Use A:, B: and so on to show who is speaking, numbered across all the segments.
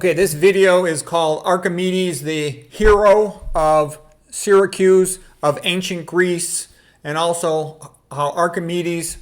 A: Okay, this video is called Archimedes, the hero of Syracuse, of ancient Greece, and also how Archimedes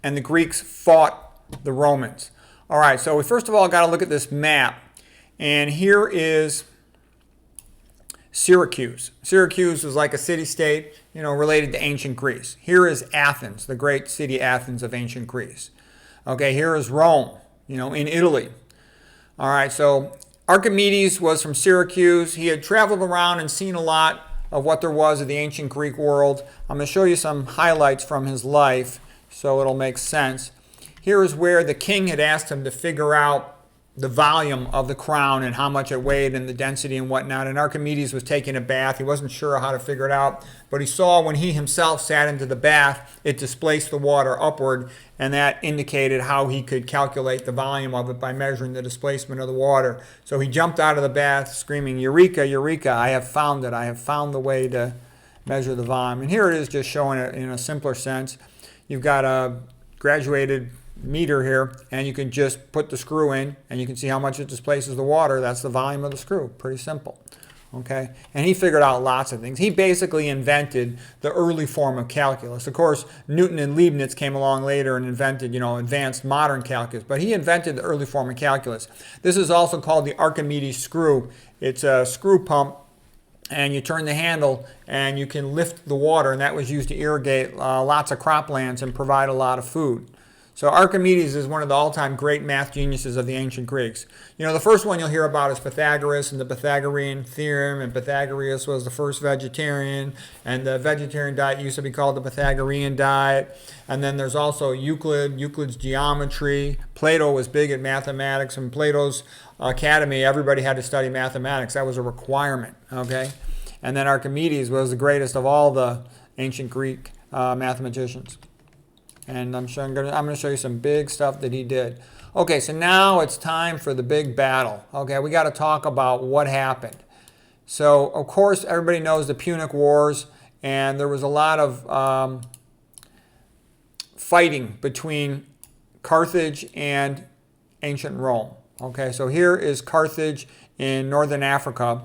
A: and the Greeks fought the Romans. All right, so we first of all got to look at this map. And here is Syracuse. Syracuse was like a city-state, related to ancient Greece. Here is Athens, the great city Athens of ancient Greece. Okay, here is Rome, in Italy. All right, so Archimedes was from Syracuse. He had traveled around and seen a lot of what there was of the ancient Greek world. I'm going to show you some highlights from his life so it'll make sense. Here is where the king had asked him to figure out the volume of the crown and how much it weighed and the density and whatnot. And Archimedes was taking a bath. He wasn't sure how to figure it out, but he saw when he himself sat into the bath, it displaced the water upward, and that indicated how he could calculate the volume of it by measuring the displacement of the water. So he jumped out of the bath screaming, "Eureka, Eureka, I have found it. I have found the way to measure the volume." And here it is just showing it in a simpler sense. You've got a graduated meter here, and you can just put the screw in and you can see how much it displaces the water. That's the volume of the screw. Pretty simple. Okay, and he figured out lots of things. He basically invented the early form of calculus. Of course, Newton and Leibniz came along later and invented, advanced modern calculus, but he invented the early form of calculus. This is also called the Archimedes screw. It's a screw pump, and you turn the handle and you can lift the water, and that was used to irrigate lots of croplands and provide a lot of food. So Archimedes is one of the all-time great math geniuses of the ancient Greeks. The first one you'll hear about is Pythagoras and the Pythagorean theorem, and Pythagoras was the first vegetarian, and the vegetarian diet used to be called the Pythagorean diet. And then there's also Euclid's geometry. Plato was big at mathematics, and Plato's academy, everybody had to study mathematics. That was a requirement, okay? And then Archimedes was the greatest of all the ancient Greek mathematicians. And I'm going to show you some big stuff that he did. Okay, so now it's time for the big battle. Okay, we got to talk about what happened. So, of course, everybody knows the Punic Wars, and there was a lot of fighting between Carthage and ancient Rome. Okay, so here is Carthage in northern Africa,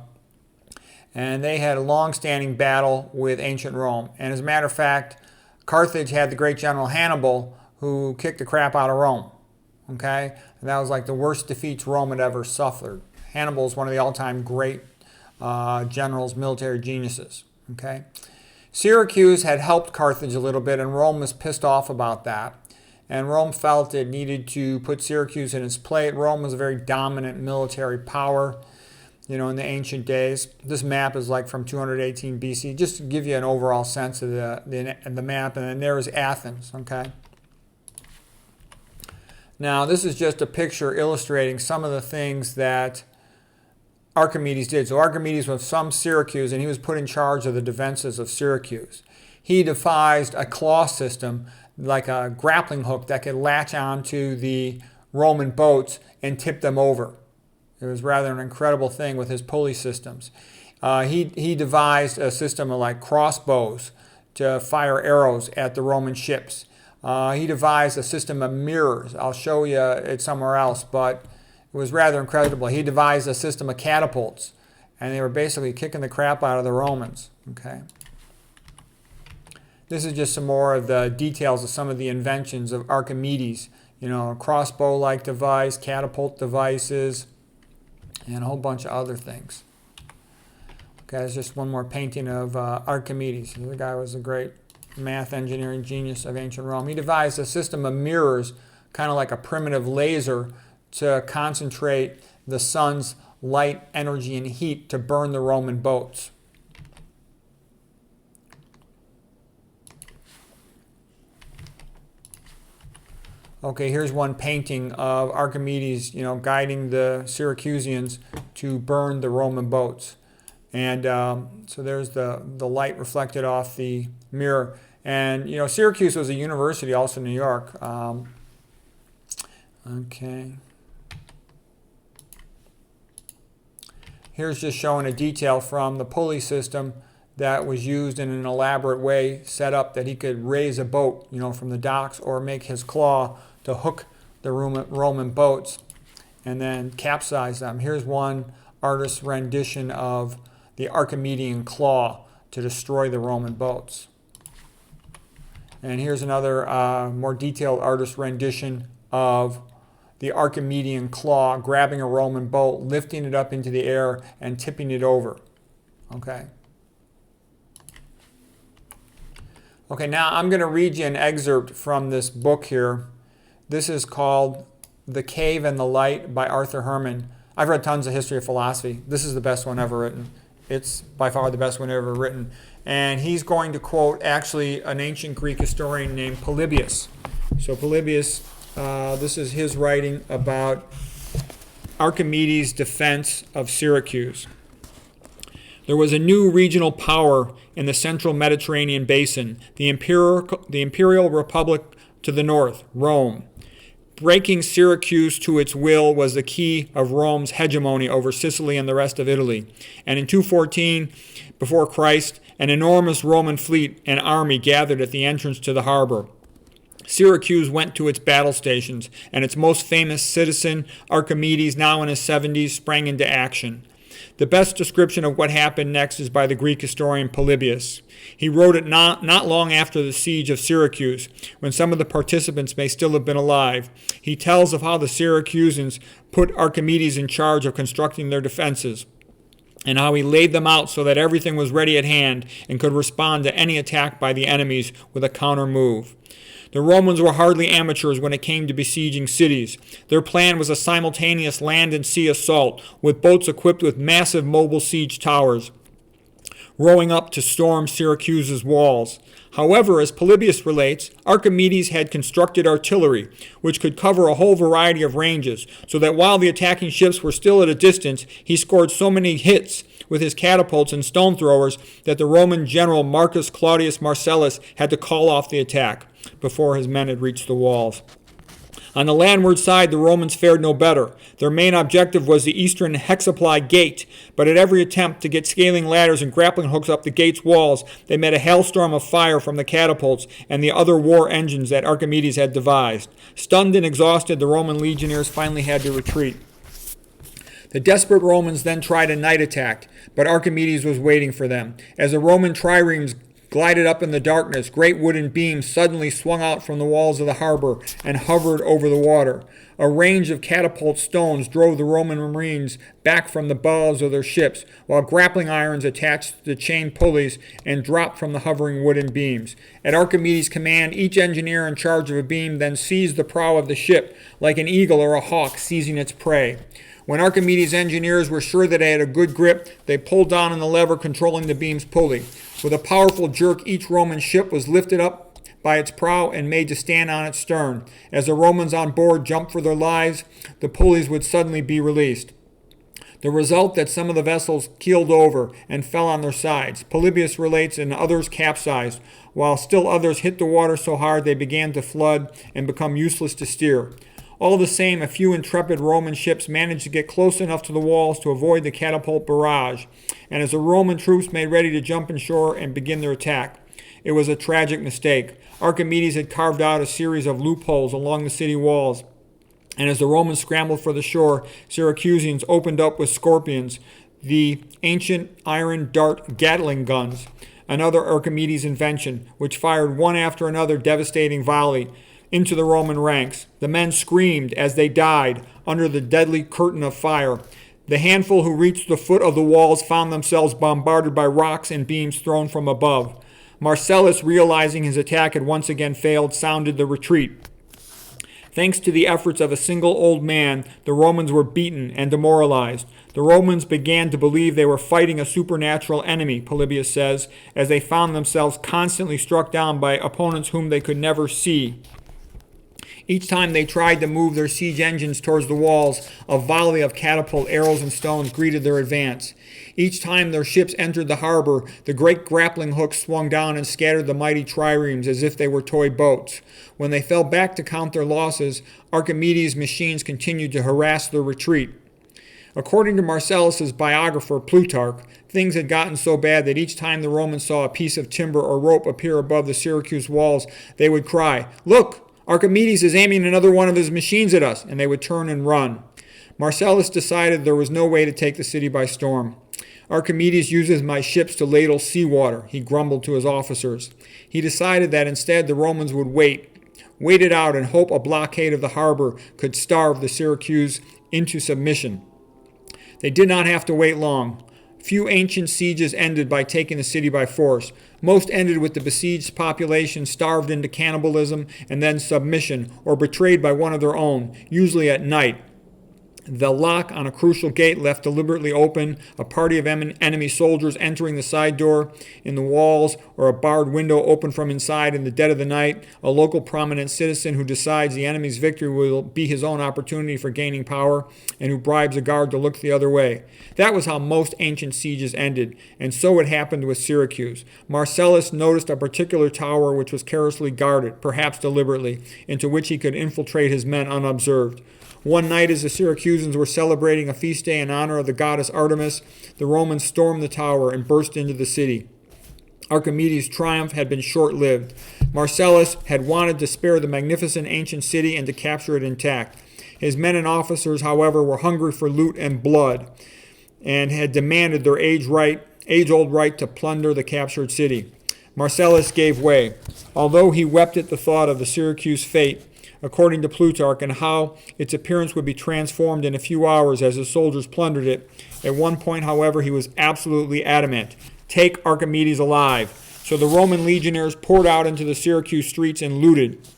A: and they had a long-standing battle with ancient Rome. And as a matter of fact, Carthage had the great general Hannibal, who kicked the crap out of Rome. Okay? And that was like the worst defeats Rome had ever suffered. Hannibal is one of the all-time great generals, military geniuses. Okay? Syracuse had helped Carthage a little bit, and Rome was pissed off about that. And Rome felt it needed to put Syracuse in its place. Rome was a very dominant military power, in the ancient days. This map is like from 218 BC, just to give you an overall sense of the map. And then there is Athens, okay? Now, this is just a picture illustrating some of the things that Archimedes did. So Archimedes was from Syracuse, and he was put in charge of the defenses of Syracuse. He devised a claw system, like a grappling hook that could latch onto the Roman boats and tip them over. It was rather an incredible thing with his pulley systems. He devised a system of like crossbows to fire arrows at the Roman ships. He devised a system of mirrors. I'll show you it somewhere else, but it was rather incredible. He devised a system of catapults, and they were basically kicking the crap out of the Romans. Okay. This is just some more of the details of some of the inventions of Archimedes. A crossbow-like device, catapult devices, and a whole bunch of other things. Okay, there's just one more painting of Archimedes. The guy was a great math engineering genius of ancient Rome. He devised a system of mirrors, kind of like a primitive laser, to concentrate the sun's light, energy, and heat to burn the Roman boats. Okay, here's one painting of Archimedes, guiding the Syracusans to burn the Roman boats. And so there's the light reflected off the mirror. And, Syracuse was a university also in New York. Okay. Here's just showing a detail from the pulley system that was used in an elaborate way, set up that he could raise a boat, from the docks, or make his claw to hook the Roman boats. and then capsize them. Here's one artist's rendition of the Archimedean claw to destroy the Roman boats. And here's another more detailed artist rendition of the Archimedean claw grabbing a Roman boat, lifting it up into the air, and tipping it over. Okay. Okay, now I'm going to read you an excerpt from this book here. This is called The Cave and the Light by Arthur Herman. I've read tons of history of philosophy. This is the best one ever written. It's by far the best one ever written. And he's going to quote actually an ancient Greek historian named Polybius. So Polybius, this is his writing about Archimedes' defense of Syracuse. There was a new regional power in the central Mediterranean basin, the imperial republic to the north, Rome. Breaking Syracuse to its will was the key of Rome's hegemony over Sicily and the rest of Italy. And in 214 before Christ, an enormous Roman fleet and army gathered at the entrance to the harbor. Syracuse went to its battle stations, and its most famous citizen, Archimedes, now in his 70s, sprang into action. The best description of what happened next is by the Greek historian Polybius. He wrote it not long after the siege of Syracuse, when some of the participants may still have been alive. He tells of how the Syracusans put Archimedes in charge of constructing their defenses, and how he laid them out so that everything was ready at hand and could respond to any attack by the enemies with a counter move. The Romans were hardly amateurs when it came to besieging cities. Their plan was a simultaneous land and sea assault, with boats equipped with massive mobile siege towers, rowing up to storm Syracuse's walls. However, as Polybius relates, Archimedes had constructed artillery, which could cover a whole variety of ranges, so that while the attacking ships were still at a distance, he scored so many hits with his catapults and stone throwers that the Roman general Marcus Claudius Marcellus had to call off the attack before his men had reached the walls. On the landward side, the Romans fared no better. Their main objective was the eastern hexaply gate, but at every attempt to get scaling ladders and grappling hooks up the gate's walls, they met a hailstorm of fire from the catapults and the other war engines that Archimedes had devised. Stunned and exhausted, the Roman legionnaires finally had to retreat. The desperate Romans then tried a night attack, but Archimedes was waiting for them. As the Roman triremes glided up in the darkness, great wooden beams suddenly swung out from the walls of the harbor and hovered over the water. A range of catapult stones drove the Roman marines back from the bows of their ships, while grappling irons attached to the chain pulleys and dropped from the hovering wooden beams. At Archimedes' command, each engineer in charge of a beam then seized the prow of the ship, like an eagle or a hawk seizing its prey. When Archimedes' engineers were sure that they had a good grip, they pulled down on the lever controlling the beam's pulley. With a powerful jerk, each Roman ship was lifted up by its prow and made to stand on its stern. As the Romans on board jumped for their lives, the pulleys would suddenly be released. The result that some of the vessels keeled over and fell on their sides. Polybius relates, and others capsized, while still others hit the water so hard they began to flood and become useless to steer. All the same, a few intrepid Roman ships managed to get close enough to the walls to avoid the catapult barrage, and as the Roman troops made ready to jump ashore and begin their attack, it was a tragic mistake. Archimedes had carved out a series of loopholes along the city walls, and as the Romans scrambled for the shore, Syracusans opened up with scorpions, the ancient iron dart Gatling guns, another Archimedes' invention, which fired one after another devastating volley into the Roman ranks. The men screamed as they died under the deadly curtain of fire. The handful who reached the foot of the walls found themselves bombarded by rocks and beams thrown from above. Marcellus, realizing his attack had once again failed, sounded the retreat. Thanks to the efforts of a single old man, the Romans were beaten and demoralized. The Romans began to believe they were fighting a supernatural enemy, Polybius says, as they found themselves constantly struck down by opponents whom they could never see. Each time they tried to move their siege engines towards the walls, a volley of catapult arrows and stones greeted their advance. Each time their ships entered the harbor, the great grappling hooks swung down and scattered the mighty triremes as if they were toy boats. When they fell back to count their losses, Archimedes' machines continued to harass their retreat. According to Marcellus's biographer Plutarch, things had gotten so bad that each time the Romans saw a piece of timber or rope appear above the Syracuse walls, they would cry, "Look! Archimedes is aiming another one of his machines at us," and they would turn and run. Marcellus decided there was no way to take the city by storm. Archimedes uses my ships to ladle seawater, he grumbled to his officers. He decided that instead the Romans would wait it out and hope a blockade of the harbor could starve the Syracuse into submission. They did not have to wait long. Few ancient sieges ended by taking the city by force. Most ended with the besieged population starved into cannibalism and then submission or betrayed by one of their own, usually at night. The lock on a crucial gate left deliberately open, a party of enemy soldiers entering the side door in the walls, or a barred window open from inside in the dead of the night, a local prominent citizen who decides the enemy's victory will be his own opportunity for gaining power, and who bribes a guard to look the other way. That was how most ancient sieges ended, and so it happened with Syracuse. Marcellus noticed a particular tower which was carelessly guarded, perhaps deliberately, into which he could infiltrate his men unobserved. One night, as the Syracusans were celebrating a feast day in honor of the goddess Artemis, the Romans stormed the tower and burst into the city. Archimedes' triumph had been short-lived. Marcellus had wanted to spare the magnificent ancient city and to capture it intact. His men and officers, however, were hungry for loot and blood and had demanded their age-old right to plunder the captured city. Marcellus gave way. Although he wept at the thought of the Syracuse fate, according to Plutarch, and how its appearance would be transformed in a few hours as the soldiers plundered it. At one point, however, he was absolutely adamant. Take Archimedes alive. So the Roman legionnaires poured out into the Syracuse streets and looted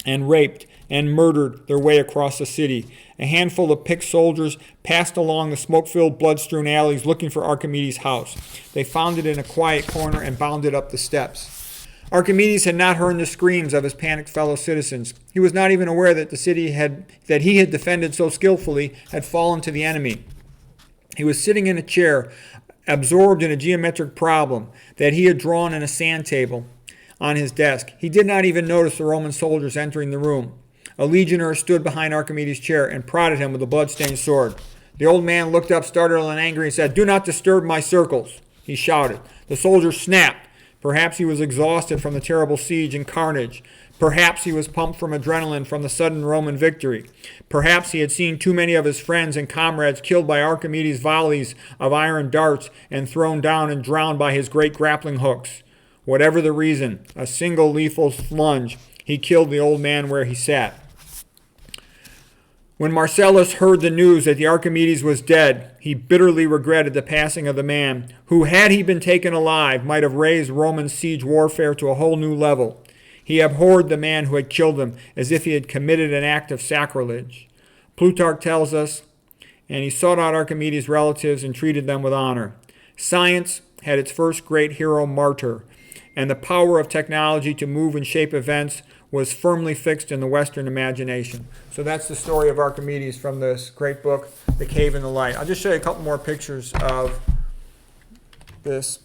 A: and raped and murdered their way across the city. A handful of picked soldiers passed along the smoke-filled, blood-strewn alleys looking for Archimedes' house. They found it in a quiet corner and bounded up the steps. Archimedes had not heard the screams of his panicked fellow citizens. He was not even aware that the city that he had defended so skillfully had fallen to the enemy. He was sitting in a chair, absorbed in a geometric problem that he had drawn in a sand table on his desk. He did not even notice the Roman soldiers entering the room. A legionnaire stood behind Archimedes' chair and prodded him with a blood-stained sword. The old man looked up, startled and angry, and said, "Do not disturb my circles," he shouted. The soldier snapped. Perhaps he was exhausted from the terrible siege and carnage. Perhaps he was pumped from adrenaline from the sudden Roman victory. Perhaps he had seen too many of his friends and comrades killed by Archimedes' volleys of iron darts and thrown down and drowned by his great grappling hooks. Whatever the reason, a single lethal lunge, he killed the old man where he sat. When Marcellus heard the news that the Archimedes was dead, he bitterly regretted the passing of the man who, had he been taken alive, might have raised Roman siege warfare to a whole new level. He abhorred the man who had killed him as if he had committed an act of sacrilege. Plutarch tells us, and he sought out Archimedes' relatives and treated them with honor. Science had its first great hero martyr, and the power of technology to move and shape events was firmly fixed in the Western imagination. So that's the story of Archimedes from this great book, The Cave in the Light. I'll just show you a couple more pictures of this.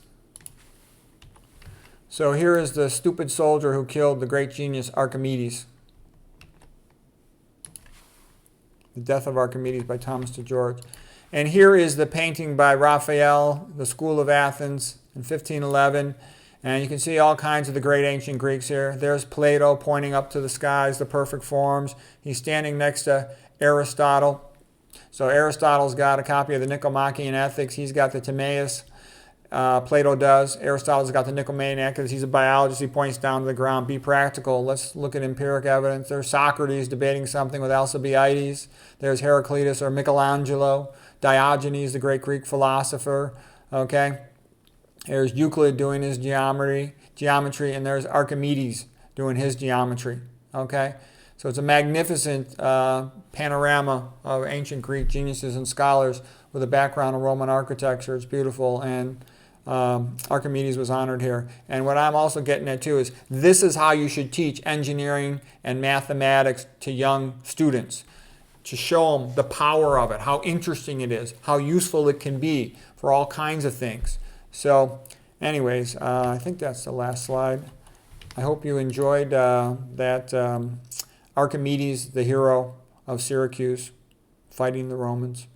A: So here is the stupid soldier who killed the great genius Archimedes. The Death of Archimedes by Thomas de George. And here is the painting by Raphael, The School of Athens in 1511. And you can see all kinds of the great ancient Greeks here. There's Plato pointing up to the skies, the perfect forms. He's standing next to Aristotle. So Aristotle's got a copy of the Nicomachean Ethics. He's got the Timaeus. Plato does. Aristotle's got the Nicomachean Ethics. He's a biologist. He points down to the ground. Be practical. Let's look at empiric evidence. There's Socrates debating something with Alcibiades. There's Heraclitus or Michelangelo. Diogenes, the great Greek philosopher. Okay. There's Euclid doing his geometry, and there's Archimedes doing his geometry. Okay, so it's a magnificent panorama of ancient Greek geniuses and scholars with a background in Roman architecture. It's beautiful, and Archimedes was honored here. And what I'm also getting at too is this is how you should teach engineering and mathematics to young students, to show them the power of it, how interesting it is, how useful it can be for all kinds of things. So anyways, I think that's the last slide. I hope you enjoyed that Archimedes, the hero of Syracuse, fighting the Romans.